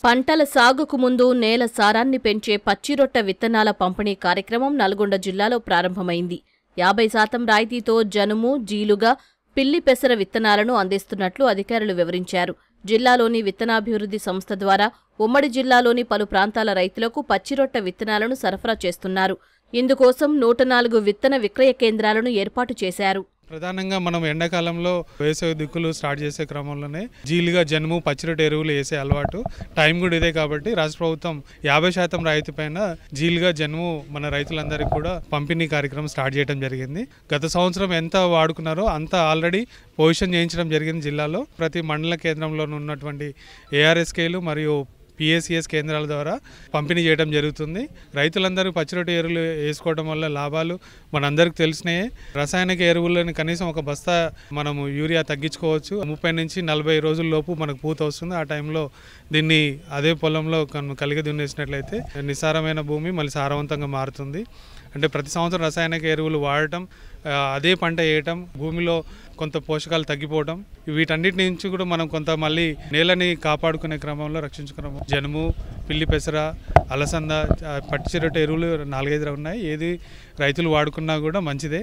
పంటల సాగుకు ముందు నేల సారాన్ని పెంచే పచ్చిరొట్ట విత్తనాల పంపిణీ కార్యక్రమం నల్గొండ జిల్లాలో ప్రారంభమైంది. 50% రాయితీతో జనుము, జీలుగా, పిల్లి పెసర విత్తనాలను అందిస్తున్నట్లు అధికారులు వివరించారు. జిల్లాలోని విత్తనాభివృద్ధి సంస్థ ద్వారా ఉమ్మడి జిల్లాలోని పలు ప్రాంతాల రైతులకు పచ్చిరొట్ట విత్తనాలను సరఫరా చేస్తున్నారు. ఇందుకోసం 104 విత్తన విక్రయ కేంద్రాలను ఏర్పాటు చేశారు. ప్రధానంగా మనం ఎండాకాలంలో వేసవి దిక్కులు స్టార్ట్ చేసే క్రమంలోనే జీలుగా, జనుము, పచ్చిరొట్ట ఎరువులు వేసే అలవాటు. టైం కూడా ఇదే కాబట్టి రాష్ట్ర ప్రభుత్వం 50% రాయితీ పైన జీలుగా, జనుము మన రైతులందరికీ కూడా పంపిణీ కార్యక్రమం స్టార్ట్ చేయడం జరిగింది. గత సంవత్సరం ఎంత వాడుకున్నారో అంత ఆల్రెడీ పొజిషన్ చేయించడం జరిగింది. జిల్లాలో ప్రతి మండల కేంద్రంలో ఉన్నటువంటి ARSKలు మరియు PACS కేంద్రాల ద్వారా పంపిణీ చేయడం జరుగుతుంది. రైతులందరూ పచ్చిరొట్ట ఎరువులు వేసుకోవడం వల్ల లాభాలు మనందరికీ తెలిసినాయే. రసాయనిక ఎరువులను కనీసం ఒక బస్తా మనము యూరియా తగ్గించుకోవచ్చు. 30 నుంచి 40 రోజుల లోపు మనకు పూత వస్తుంది. ఆ టైంలో దీన్ని అదే పొలంలో కలిగి దున్నేసినట్లయితే నిస్సారమైన భూమి మళ్ళీ సారవంతంగా మారుతుంది. అంటే ప్రతి సంవత్సరం రసాయనిక ఎరువులు వాడటం, అదే పంట వేయటం, భూమిలో కొంత పోషకాలు తగ్గిపోవడం, వీటన్నిటి నుంచి కూడా మనం కొంత మళ్ళీ నేలని కాపాడుకునే క్రమంలో రక్షించుకున్నాము. జనుము, పిల్లి పెసర, అలసంద, పచ్చిరొట్ట ఎరువులు 4-5 ఉన్నాయి. ఏది రైతులు వాడుకున్నా కూడా మంచిదే.